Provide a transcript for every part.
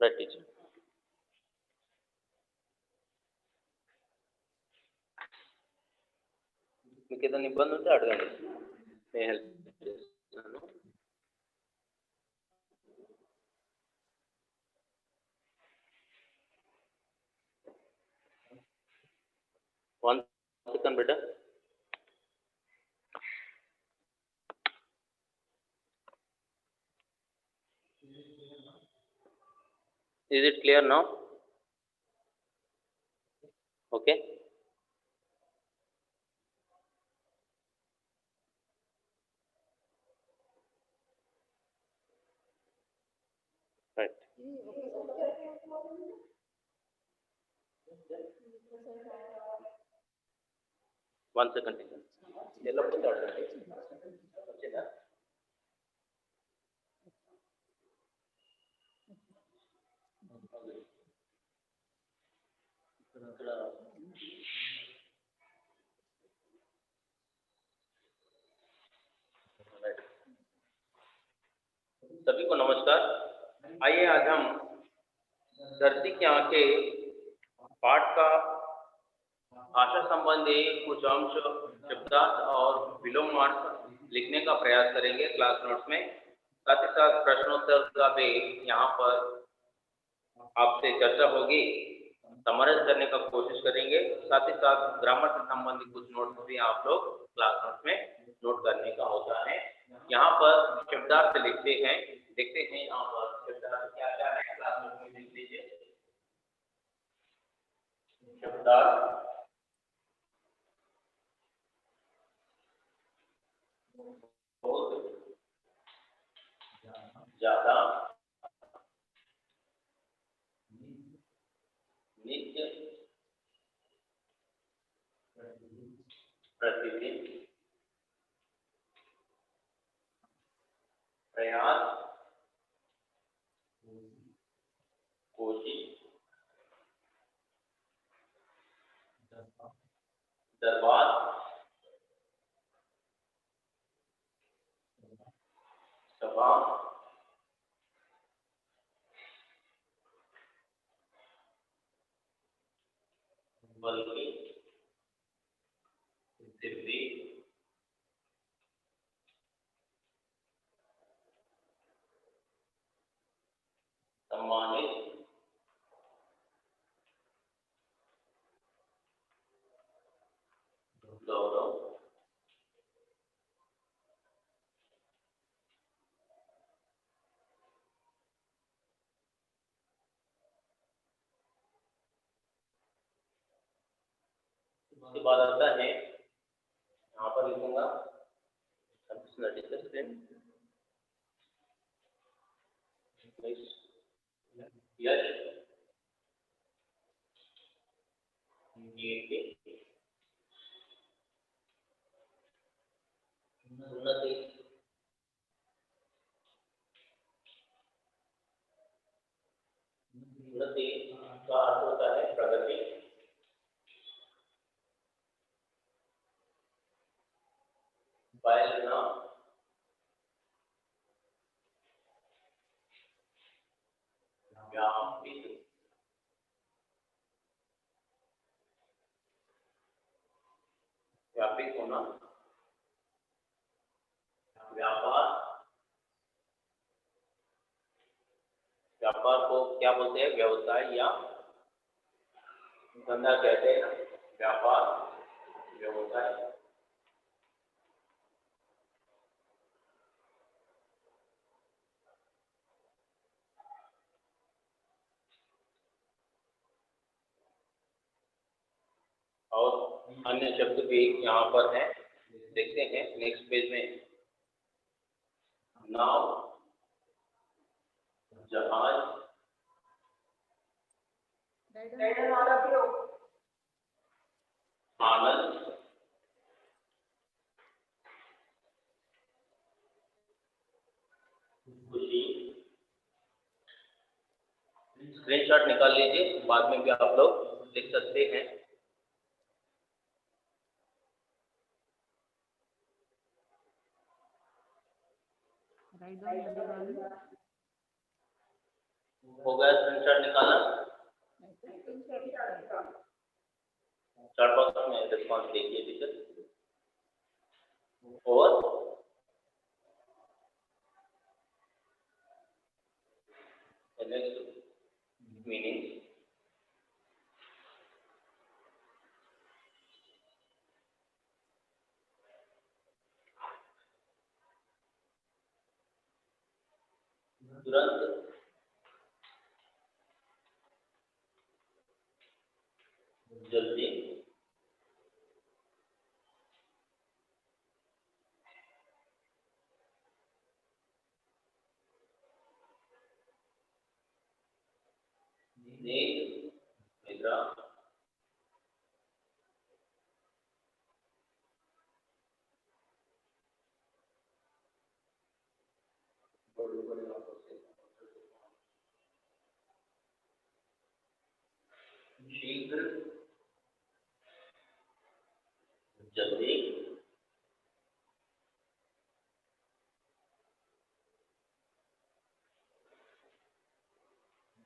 Right teacher. మీకు ఏదైనా ఇబ్బంది ఉంటే అడగండి, నేను హెల్ప్ చేస్తాను. వన్ సెకండ్ బిడ్డ. Is it clear now? Okay. Right. 1 second teacher. ఎల్లప్పుడు అడగండి. వచ్చిందా? ఇక్కడ सभी को नमस्कार। आइए आज हम धरती की आंखें पाठ का भाषा संबंधी कुछ अंश, शब्दार्थ और विलोमार्थ लिखने का प्रयास करेंगे क्लास नोट्स में। साथ ही साथ प्रश्नोत्तर का भी यहाँ पर आपसे चर्चा होगी, समराइज करने का कोशिश करेंगे। साथ ही साथ ग्रामर से संबंधित कुछ नोट्स भी आप लोग क्लास नोट्स में नोट करने का होता है। यहाँ पर शब्दार्थ लिखते हैं, देखते हैं यहाँ पर शब्दार्थ क्या क्या है, क्लास नोट में लिख लीजिए। शब्दार्थ बहुत ज्यादा, नित्य, प्रतिदिन, प्रयास, कोशिश, दरबार, सभा, बल्कि, सिद्धि, सम्मानित, गौरव, उसके बाद आता है, यहाँ पर लिखूंगा यश, कीर्ति, उन्नति, उन्नति का अर्थ होता है प्रगति, पायलना, व्यापित, व्यापित होना, व्यापार, व्यापार को क्या बोलते हैं, व्यवसाय या धंधा कहते हैं, व्यापार, व्यवसाय। और अन्य शब्द भी यहाँ पर हैं, देखते हैं नेक्स्ट पेज में। नाव, जहाज, आनंद, खुशी। स्क्रीनशॉट निकाल लीजिए, बाद में भी आप लोग लिख सकते हैं। हो गया, स्क्रीनशॉट निकाला, चैट बॉक्स में रिस्पॉन्स देखिए टीचर। और नेक्स्ट मीनिंग, तुरंत, जल्दी, नींद, निद्रा, शीघ्र, जल्दी,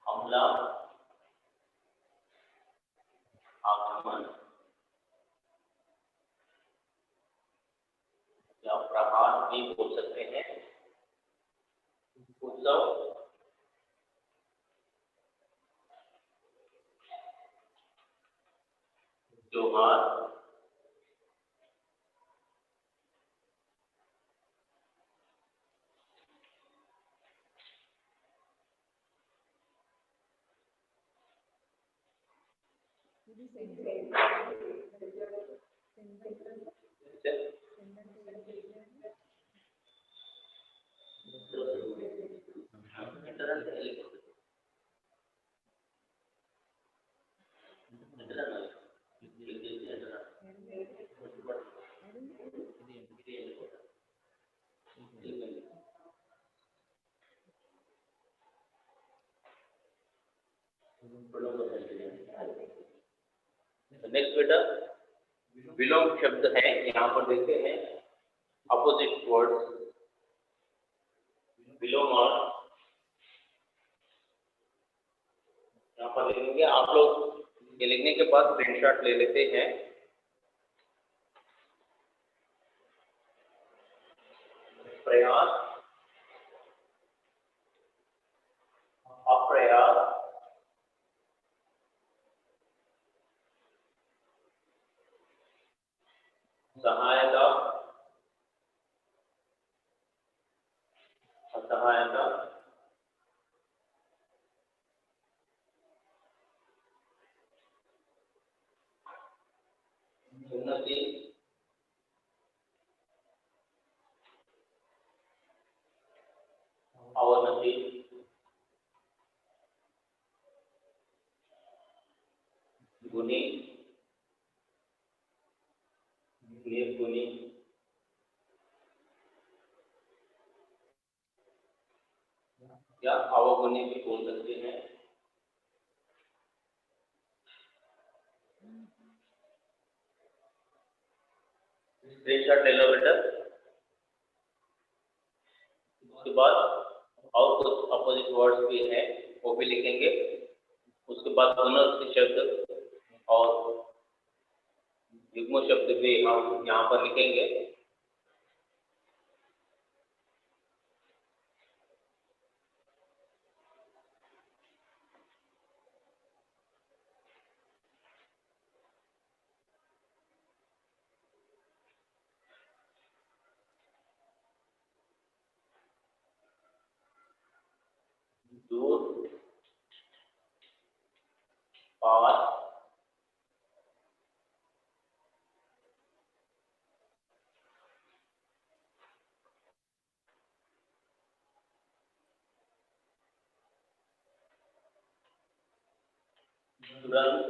हमला, आक्रमण या प्रहार भी बोल सकते हैं। उत्सव, त्योहार, नेक्स्ट बेटा विलोम शब्द है, यहाँ पर देखते हैं अपोजिट वर्ड्स विलोम, और यहाँ पर लिखेंगे। आप लोग ये लिखने के बाद स्क्रीनशॉट ले लेते हैं। प्रयास, अप्रयास, सहायता, असहायता, उन्नति, अवनति, गुणी, निर्गुणी, या अवगुणी भी बोल सकते हैं। स्क्रीनशॉट ले लो बेटा। उसके बाद और कुछ अपोजिट वर्ड्स भी हैं, वो भी लिखेंगे। उसके बाद दोनों शब्द और युग्म शब्द भी हम यहाँ पर लिखेंगे। दूर, पास, तुरंत,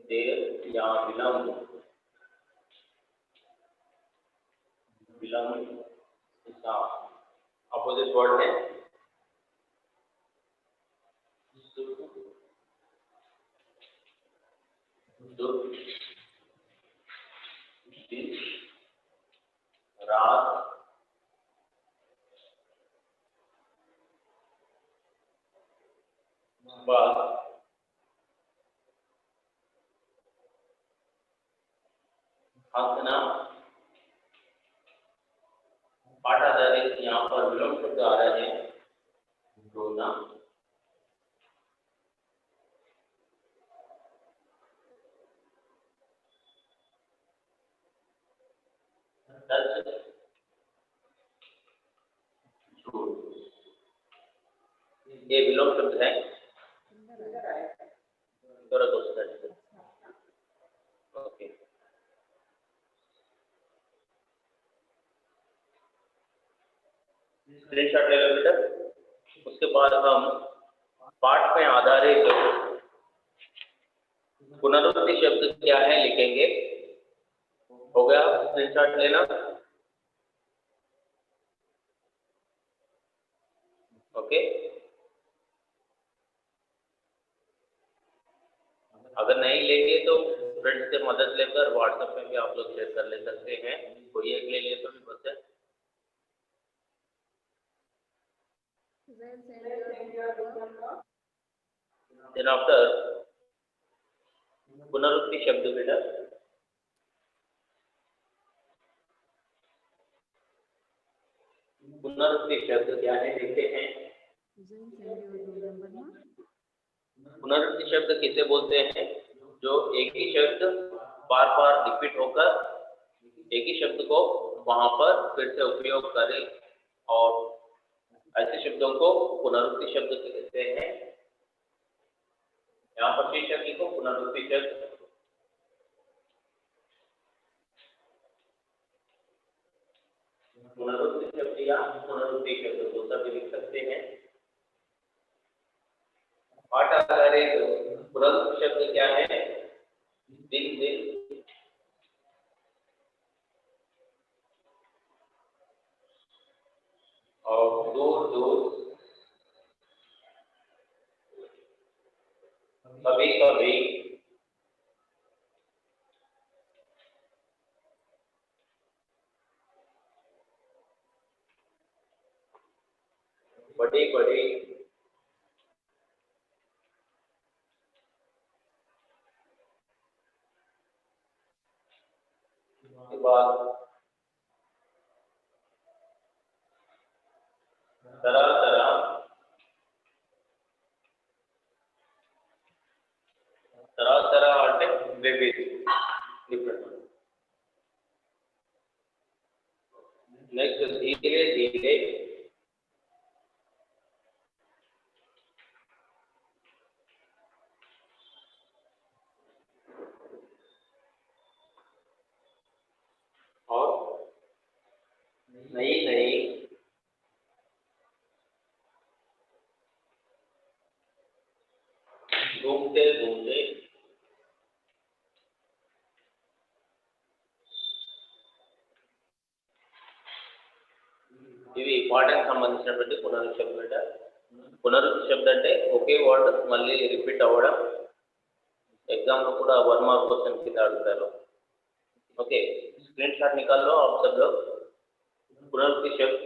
देर या विलंब, विलंब इसका अपोजिट वर्ड है। दुख, दिन, रात, बाद आंकना पाठ आधारित यहाँ पर विलोम शब्द आ रहे हैं। रोना, टच, झूठ, ये विलोम शब्द है। ओके, स्क्रीनशॉट ले लो बेटा। उसके बाद हम पाठ पे आधारित पुनरुक्ति शब्द क्या है लिखेंगे। हो गया, स्क्रीनशॉट लेना। ओके, अगर नहीं लेंगे तो फ्रेंड्स से मदद लेकर व्हाट्सएप पे भी आप लोग शेयर कर ले सकते हैं। कोई एक ले लिए तो भी बस है। Then after पुनरुक्ति शब्द बेटा, पुनरुक्ति शब्द क्या है देखते हैं। पुनरुक्ति शब्द किसे बोलते हैं? जो एक ही शब्द बार बार रिपीट होकर एक ही शब्द को वहां पर फिर से उपयोग करे, और ऐसे शब्दों को पुनरुक्ति शब्द कहते हैं। यहाँ पर शीर्षक लिखो पुनरुक्ति शब्द। पुनरुक्ति शब्द या पुनरुक्ति शब्द दो शब्द लिख सकते हैं। पाठ आधारित पुनरुक्ति शब्द क्या है? दिन दिन, और दूर दूर, कभी कभी, बड़ी बड़ी, के बाद तरह तरह, तरह तरह అంటే विविध, डिफरेंट। नेक्स्ट धीरे धीरे, और नई नई, घूमते घूमते, ఇవి ఇంపార్టెంట్ సంబంధించినటువంటి పునరుక్తి శబ్దం. పునరుక్తి శబ్దం అంటే ఒకే వర్డ్ మళ్ళీ రిపీట్ అవ్వడం. एग्जाम కూడా 1 మార్క్ క్వశ్చన్ కింద అడుగుతారు. ओके, स्क्रीनशॉट निकाल लो आप सब लोग। पुनरुक्ति शब्द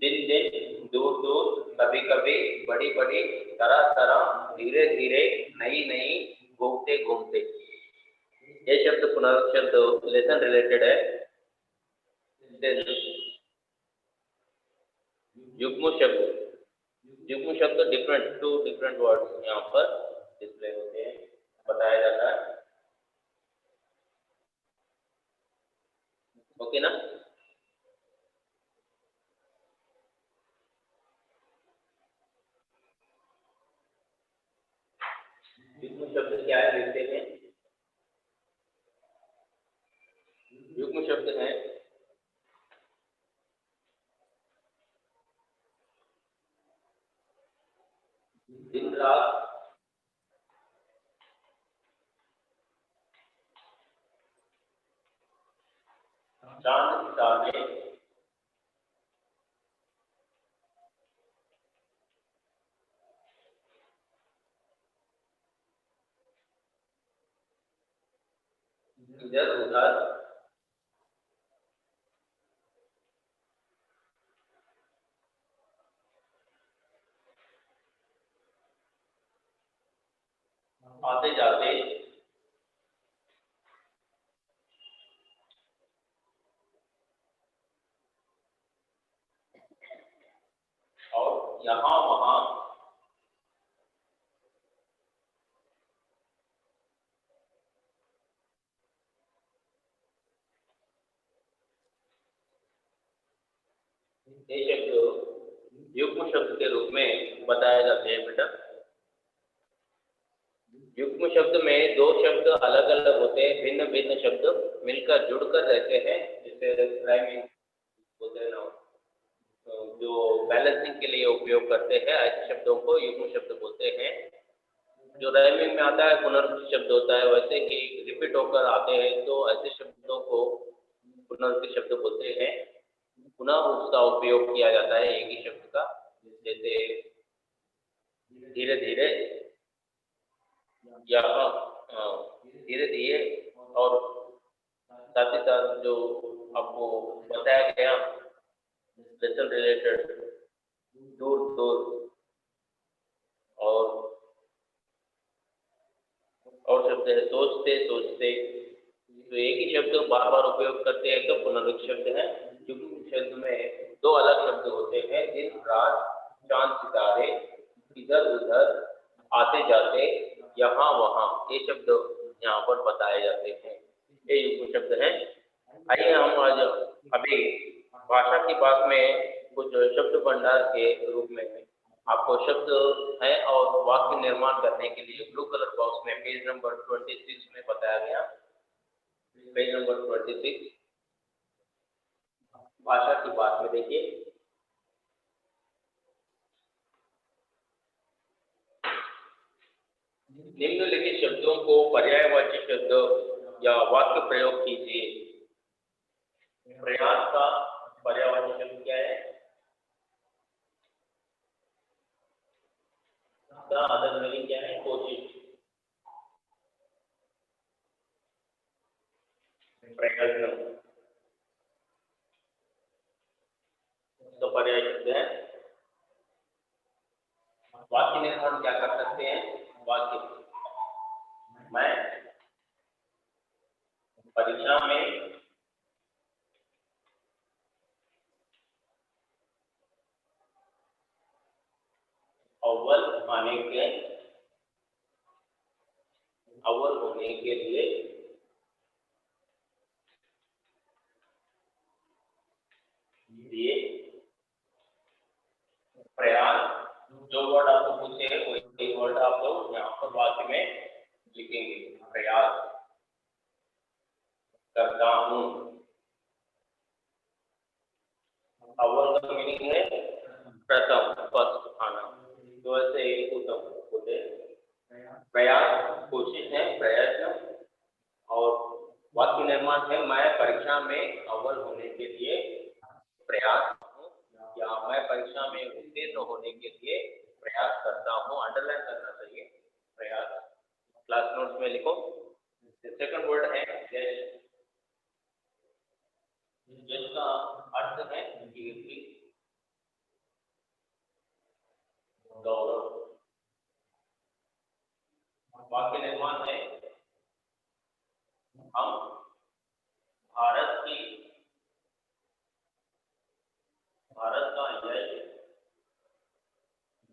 दिन दिन, दूर दूर, कभी कभी, बड़ी बड़ी, तरह तरह, धीरे धीरे, नई नई, घूमते घूमते। ये शब्द पुनरुक्ति शब्द लेसन रिलेटेड है। युग्म शब्द, युग्म शब्द डिफरेंट, टू डिफरेंट वर्ड्स यहाँ पर डिस्प्ले होते हैं, बताया जाता है। ओके ना? युग्म शब्द क्या है देखते हैं। युग्म शब्द है दिन रात, चांद सितारे, इधर उधर, आते जाते, और यहाँ वहाँ, ये शब्द युग्म शब्द के रूप में बताए जाते हैं बेटा। युग्म शब्द में दो शब्द अलग अलग होते हैं, भिन्न भिन्न शब्द मिलकर जुड़कर रहते हैं, जिसे राइमिंग बोलते हैं ना, जो बैलेंसिंग के लिए उपयोग करते हैं, ऐसे शब्दों को युग्म शब्द बोलते हैं। जो राइमिंग में आता है पुनरुक्ति शब्द होता है, वैसे ही रिपीट होकर आते हैं तो ऐसे शब्दों को पुनरुक्ति शब्द बोलते हैं। पुनः उसका उपयोग किया जाता है एक ही शब्द का, जैसे धीरे धीरे या धीरे धीरे, और साथ ही साथ जो आपको बताया गया लेसन रिलेटेड दूर दूर, और शब्द है सोचते सोचते। तो एक ही शब्द बार बार उपयोग करते हैं तो पुनरुक्ति शब्द है। क्योंकि शब्द में दो अलग शब्द होते हैं, दिन रात, चांद सितारे, इधर उधर, आते जाते, यहाँ वहाँ, ये शब्द यहाँ पर बताए जाते हैं, ये युग्म शब्द हैं। आइए हम आज अभी भाषा की बात में कुछ शब्द भंडार के रूप में आपको शब्द है और वाक्य निर्माण करने के लिए ब्लू कलर बॉक्स में पेज नंबर 26 में बताया गया। पेज नंबर 26 भाषा की बात में देखिए, निम्नलिखित शब्दों को पर्यायवाची शब्द या वाक्य प्रयोग कीजिए। प्रयास का पर्यायवाची शब्द क्या है? अदर मीनिंग क्या है? कोशिश। प्रयत्न तो पर्याय शब्द है। वाक्य निर्माण क्या कर सकते हैं? वाक्य, मैं परीक्षा में अव्वल होने के लिए प्रयास, जो वर्ड आपको पूछे वही वर्ड आप लोग यहाँ पर वाक्य में लिखेंगे। प्रयास करता हूँ। अव्वल का मीनिंग है प्रथम, फर्स्ट आना, तो ऐसे ही उत्तम होते। प्रयास कोशिश है, प्रयत्न, और वाक्य निर्माण है मैं परीक्षा में अव्वल होने के लिए प्रयास हूँ, या मैं परीक्षा में उत्तीर्ण होने के लिए प्रयास करता हूँ। अंडरलाइन करना चाहिए प्रयास, क्लास नोट्स में लिखो। सेकंड वर्ड है यश। यश का अर्थ है कीर्ति, गौरव। वाक्य निर्माण है हम भारत का यश,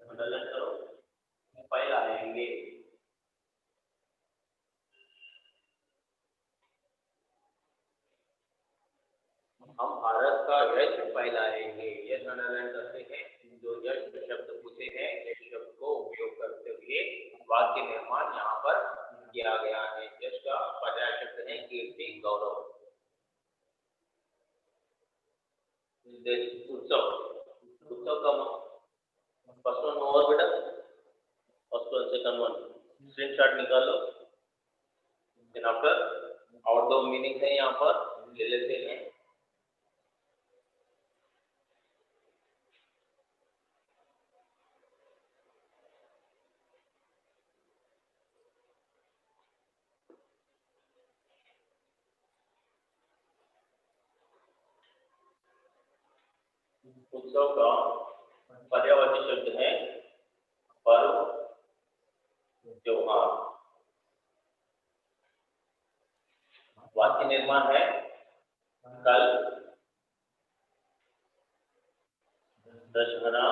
अंडरलाइन करो, फैलाएंगे। हम भारत का यश फैलाएंगे, यश अंडरलाइन करते हैं। जो यश शब्द पूछे हैं, यश शब्द को उपयोग करते हुए वाक्य निर्माण यहाँ पर किया गया है। यश का पर्याय शब्द है कीर्ति, गौरव। उत्सव, उत्सव का फर्स्ट वन और बेटा, first one second one screenshot निकालो। देन आफ्टर और दो मीनिंग है यहाँ पर ले लेते हैं। उत्सव का पर्यायवाची शब्द है पर्व, त्योहार। निर्माण है कल, दशहरा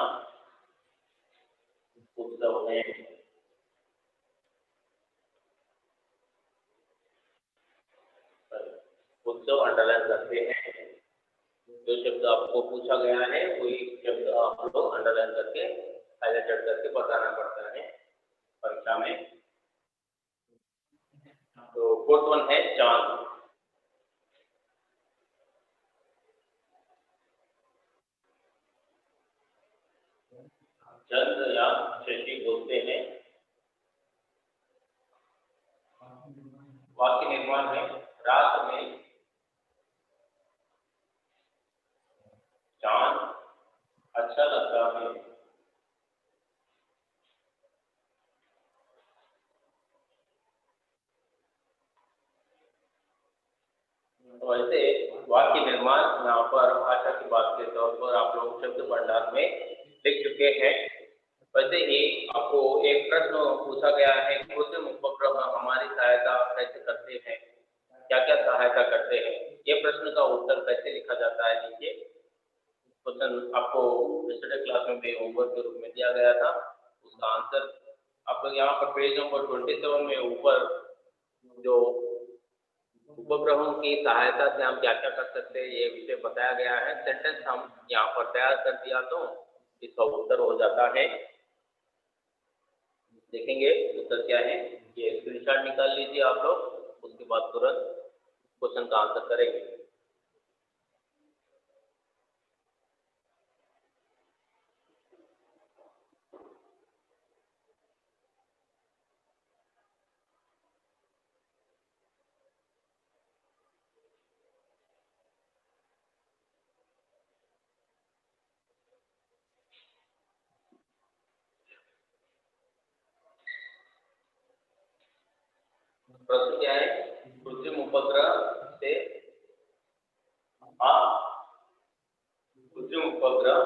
उत्सव है। उत्सव अंडरलाइन करते हैं। जो शब्द आपको पूछा गया है वही शब्द आप लोग अंडरलाइन करके हाईलाइटेड करके बताना पड़ता है परीक्षा में। तो फोर्थ वन है चांद। चंद्र या शशि बोलते हैं। वाक्य निर्माण है रात में चांद अच्छा लगता है। तो ऐसे वाक्य निर्माण यहाँ पर भाषा की बात के तौर पर आप लोग शब्द भंडार में लिख चुके हैं। वैसे ही आपको एक प्रश्न पूछा गया है, कृत्रिम उपग्रह हमारी सहायता कैसे करते हैं, क्या क्या सहायता करते हैं। ये प्रश्न का उत्तर कैसे लिखा जाता है नीचे क्वेश्चन आपको पिछले क्लास में भी होमवर्क के रूप में दिया गया था। उसका आंसर आप लोग यहाँ पर पेज नंबर 27 में ऊपर जो उपग्रहों की सहायता से हम क्या क्या कर सकते हैं ये विषय बताया गया है। सेंटेंस हम यहाँ पर तैयार कर दिया तो इसका उत्तर हो जाता है। देखेंगे उत्तर क्या है, ये स्क्रीनशॉट निकाल लीजिए आप लोग, उसके बाद तुरंत क्वेश्चन का आंसर करेंगे। प्रश्न क्या है, कृत्रिम उपग्रह से कृत्रिम उपग्रह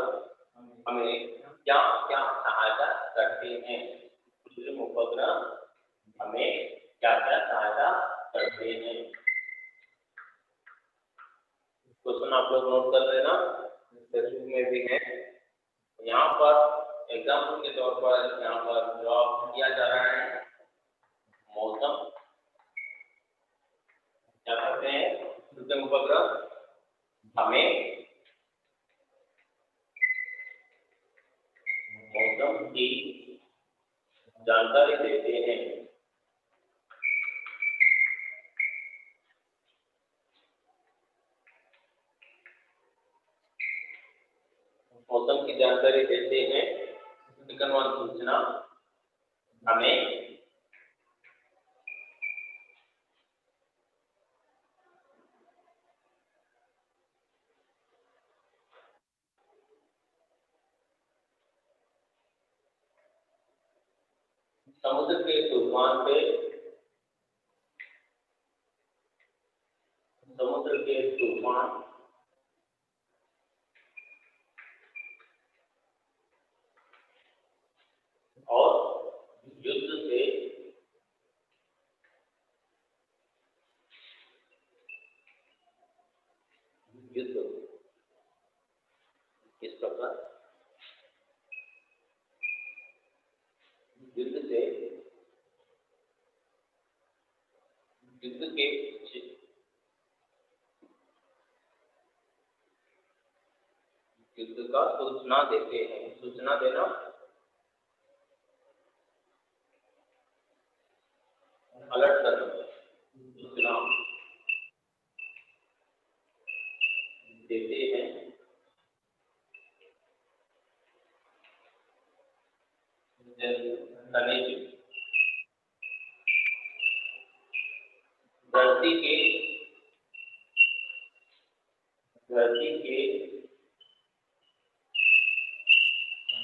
हमें क्या क्या सहायता करते हैं। कृत्रिम उपग्रह हमें क्या क्या सहायता करते हैं। क्वेश्चन आप लोग नोट कर लेना, टेक्स्ट में भी है। यहाँ पर एग्जाम्पल के तौर पर यहाँ पर जवाब दिया जा रहा है मौसम। क्या करते हैं कृत्रिम उपग्रह हमें मौसम की जानकारी देते हैं। मौसम की जानकारी देते हैं। सेकंड वन सूचना हमें समुद्र के तूफान पे समुद्र के तूफान और युद्ध से युद्ध किस प्रकार युद्ध से युद्ध के युद्ध का सूचना देते हैं। सूचना देना अलर्ट करना, सूचना देते हैं। खनिज धरती के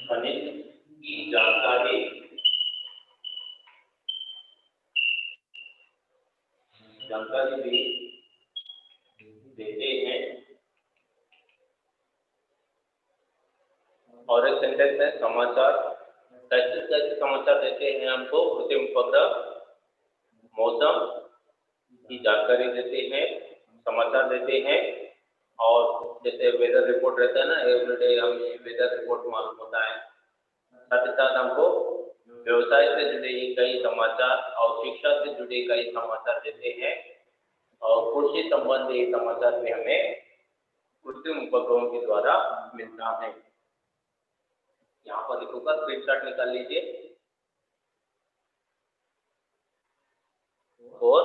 खनिज की जानकारी भी देते हैं। और एक सेंटेंस है समाचार। कैसे कैसे समाचार देते हैं हमको कृत्रिम उपग्रह, मौसम की जानकारी देते हैं समाचार देते हैं। और जैसे वेदर रिपोर्ट रहता है ना, एवरीडे हमें वेदर रिपोर्ट मालूम होता है। साथ ही साथ हमको व्यवसाय से जुड़े कई समाचार और शिक्षा से जुड़े कई समाचार देते हैं। और कृषि संबंधी समाचार भी हमें कृत्रिम उपग्रहों के द्वारा मिलता है। यहाँ पर लिखूंगा, स्क्रीनशॉट निकाल लीजिए। और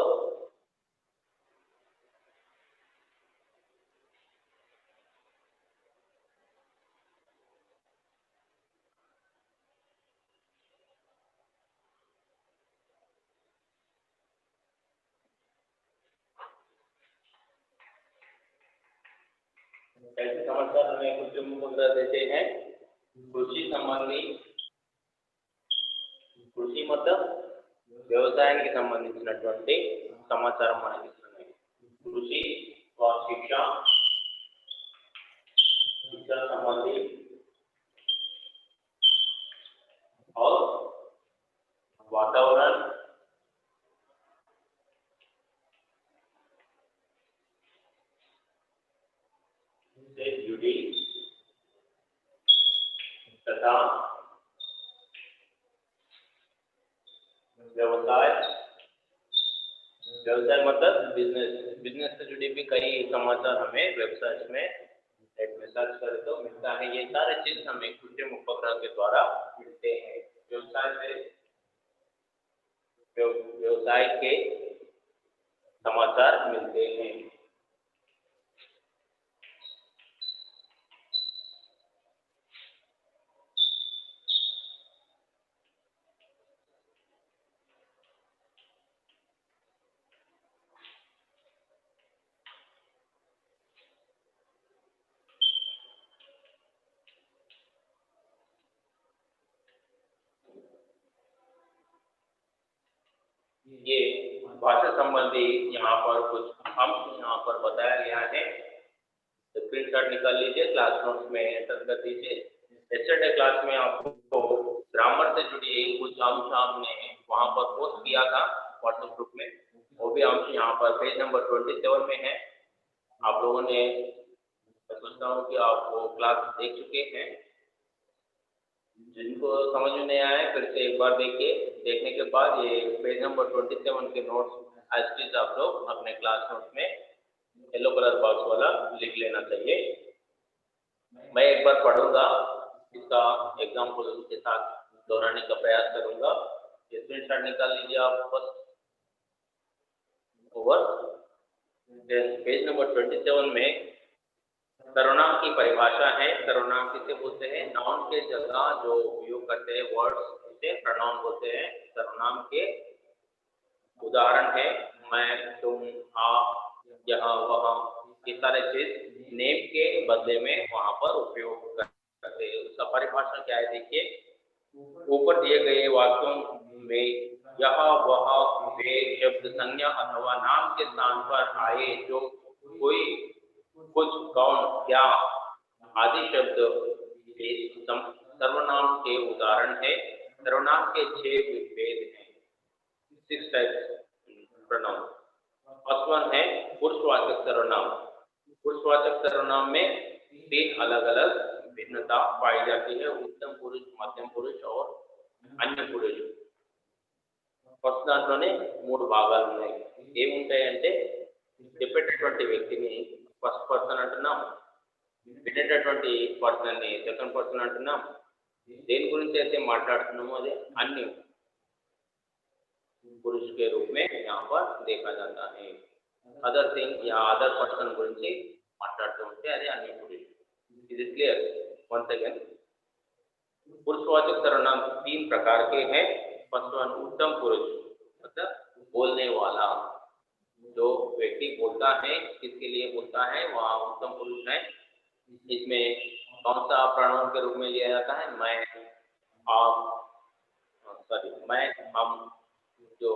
कैसे समाचार हमें कृत्रिम उपग्रह देते हैं? कृषि संबंधी, కృషి मतलब వ్యవసాయానికి సంబంధించినటువంటి సమాచారం మనకి ఇస్తుంది। కృషి और शिक्षा, शिक्षा संबंधी और वातावरण से जुड़ी तथा व्यवसाय, व्यवसाय मतलब बिजनेस, बिजनेस से जुड़ी भी कई समाचार हमें वेबसाइट में नेट में सर्च करें तो मिलता है। ये सारे चीज हमें कृत्रिम उपग्रह के द्वारा मिलते हैं। व्यवसाय से, व्यवसाय के समाचार मिलते हैं। ये भाषा संबंधी यहाँ पर कुछ अंश यहाँ पर बताया गया है। स्क्रीनशॉट निकाल लीजिए, क्लास नोट्स में एंटर कर दीजिए। यस्टरडे क्लास में आपको ग्रामर से जुड़ी कुछ अंश हमने वहाँ पर पोस्ट किया था व्हाट्सएप ग्रुप में। वो भी अंश यहाँ पर पेज नंबर 27 में है। आप लोगों ने, मैं सोचता हूँ कि आप वो क्लास देख चुके हैं। जिनको समझ में नहीं आया फिर से एक बार देखिए। देखने के बाद ये पेज नंबर 27 के नोट्स एज इट इज आप लोग अपने क्लास नोट्स में येलो कलर बॉक्स वाला लिख लेना चाहिए। मैं एक बार पढ़ूंगा, इसका एग्जाम्पल के साथ दोहराने का प्रयास करूंगा। ये स्क्रीनशॉट निकाल लीजिए आप बस। ओवर पेज नंबर 27 में सर्वनाम की परिभाषा है। सर्वनाम किसे बोलते हैं? नाउन के जगह जो उपयोग करते हैं वर्ड्स, इसे प्रोनाउन बोलते हैं। सर्वनाम के उदाहरण है मैं, तुम, आप, यहाँ, वहाँ, ये सारे चीज नेम के बदले में वहां पर उपयोग करते हैं। उसका परिभाषा क्या है देखिए। ऊपर दिए गए वाक्यों में यह, वह, वे शब्द संज्ञा अथवा नाम के स्थान पर आए जो कोई, कुछ, कौन, क्या आदि शब्द के सर्वनाम के उदाहरण है। सर्वनाम के 6 भेद हैं, 6 टाइप्स प्रोनाउन। फर्स्ट वन है पुरुषवाचक सर्वनाम। पुरुषवाचक सर्वनाम में 3 अलग अलग भिन्नता पाई जाती है, उत्तम पुरुष, मध्यम पुरुष और अन्य पुरुष। ఫస్ట్ దాంట్లోనే 3 భాగాలు ఉన్నాయి। ఏముంటాయంటే చెప్పేటటువంటి వ్యక్తిని ఫస్ట్ పర్సన్ అంటున్నాం, వినేటటువంటి పర్సన్ని సెకండ్ పర్సన్ అంటున్నాం, దేని గురించి అయితే మాట్లాడుతున్నామో అది अन्य पुरुष के रूप में यहाँ पर देखा जाता है। अदर थिंग या अदर पर्सन गुరించి మాట్లాడుతూ ఉంటే అది अन्य पुरुष। Is it clear? Once again, पुरुषवाचक सर्वनाम 3 प्रकार के हैं। फर्स्ट वन उत्तम पुरुष, मतलब बोलने वाला, जो व्यक्ति बोलता है, किसके लिए बोलता है वह उत्तम पुरुष है। इसमें कौन सा प्रोनाउन के रूप में लिया जाता है? मैं, आप, सॉरी मैं, हम, जो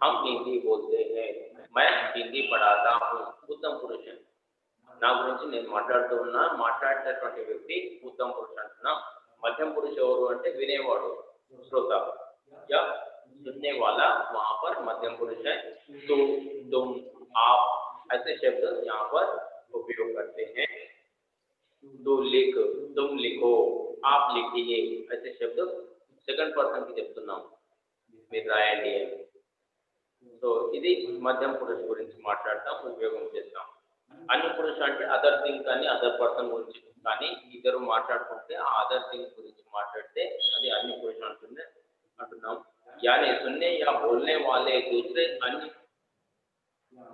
हम हिंदी बोलते हैं, मैं हिंदी पढ़ाता हूँ, उत्तम पुरुष है। నా గురించి నేను మాట్లాడుతూ ఉన్నా, మాట్లాడేటటువంటి వ్యక్తి ఉత్తమ పురుష అంటున్నా। मध्यम पुरुष ఎవరు అంటే వినేవాడు, श्रोता या सुनने वाला, वहां पर मध्यम पुरुष है। तो, तुम, आप, ऐसे शब्द यहाँ पर उपयोग करते हैं। तू लिख, तुम लिखो, आप लिखिए, ऐसे शब्द సెకండ్ పర్సన్కి చెప్తున్నాం, మీరు రాయండి అని. సో ఇది మధ్యమ పురుషు గురించి మాట్లాడతాం, ఉపయోగం చేస్తాం. అన్య పురుషు అంటే అదర్ థింగ్ కానీ అదర్ పర్సన్ గురించి కానీ ఇద్దరు మాట్లాడుకుంటే ఆ అదర్ థింగ్ గురించి మాట్లాడితే అది అన్య పురుషు అంటున్నాం. यानी सुनने या बोलने वाले दूसरे अन्य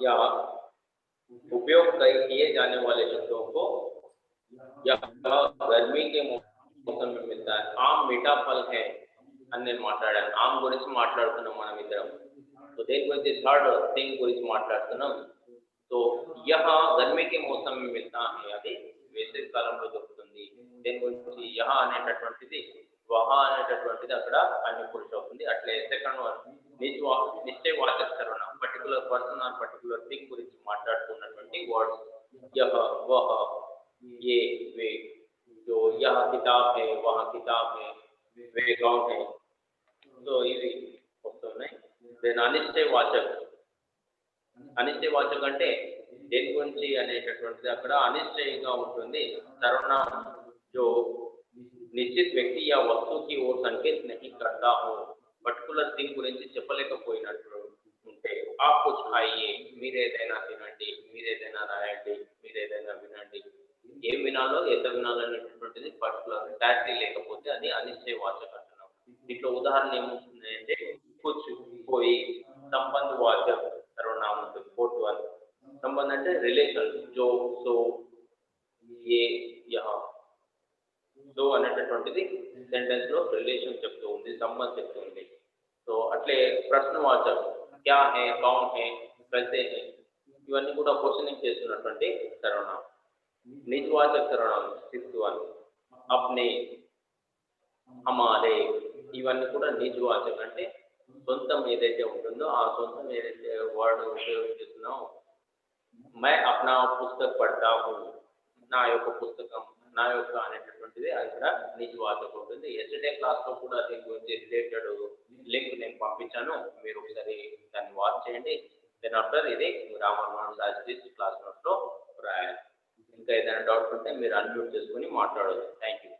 या उपयोग किए जाने वाले शब्दों को या गर्मी के मौसम में मिलता है. आम मीठा फल है अन्य మాట్లాడాను, ఆమ్ గురించి మాట్లాడుతున్నాం మనం ఇద్దరం. तो देन गुరించి థర్డ్ థింగ్ గురించి మాట్లాడుతున్నాం. तो यहाँ गर्मी के मौसम में मिलता है, అది వేసవి కాలంలో దొరుకుతుంది. దేని గురించి यहाँ అనేటటువంటిది వహా అనేటటువంటిది అక్కడ అన్య పురుషు అవుతుంది. అట్లే సెకండ్ వన్ నిశ్చయవాచక సర్వనామం, particular person or particular thing గురించి మాట్లాడుతున్నటువంటి వర్డ్స్ యహ వహ ये वे. जो यह किताब है वह किताब है, वे कौन है. तो ఇవి వస్తున్నాయి. దెన్ అనిశ్చయవాచక, అనిశ్చయవాచక అంటే దేని గురించి అనేటటువంటిది అక్కడ అనిశ్చయంగా ఉంటుంది. సర్వనామం जो నిశ్చిత వ్యక్తి या वस्तु की ओर संकेत नहीं करता हो, పర్టికులర్ థింగ్ గురించి చెప్పలేకపోయినట్లు ఉంటే ఆ కుछ खाइए, మీరేదైనా తినండి, మీరేదైనా రాయండి, మీరేదైనా వినండి. ఏం వినాలో ఎంత వినాలో అనేటటువంటిది పర్టికులర్ క్లారిటీ లేకపోతే అది అనిశ్చయవాచక అంటున్నాం. దీంట్లో ఉదాహరణ ఏమవుతుందంటే కుछ कोई సంబంధవాచక సర్వనామం ఉంటుంది. ఫోర్త్ వన్ సంబంధం అంటే రిలేషన్, జో సో ఏ యహ. సో అనేటటువంటిది సెంటెన్స్ లో రిలేషన్ చెప్తూ ఉంది, సంబంధం చెప్తూ ఉంది. సో అట్లే ప్రశ్నవాచక క్యా హే, కౌన్ హే, కైసే హే, ఇవన్నీ కూడా క్వశ్చనింగ్ చేస్తున్నటువంటి సర్వనామం. నిజవాచక సర్వనామం సిక్స్త్ వన్ అప్నే, హమారే, ఇవన్నీ కూడా నిజవాచక అంటే సొంతం ఏదైతే ఉంటుందో ఆ సొంతం ఏదైతే వర్డ్ ఉపయోగిస్తున్నామో. మై అప్నా పుస్తక పడతా హూ, నా యొక్క పుస్తకం, నా యొక్క అనేటటువంటిది అక్కడ నిజవాచక ఉంటుంది. ఎస్టర్డే క్లాస్లో కూడా దీని గురించి రిలేటెడ్ లింక్ నేను పంపించాను, మీరు ఒకసారి దాన్ని వాచ్ చేయండి. దెన్ ఆఫ్టర్ ఇది రామన్ శాస్త్రి క్లాస్ నోట్స్లో రాయాలి. ఇంకా ఏదైనా డౌట్ ఉంటే మీరు అన్మ్యూట్ చేసుకుని మాట్లాడవచ్చు. Thank you.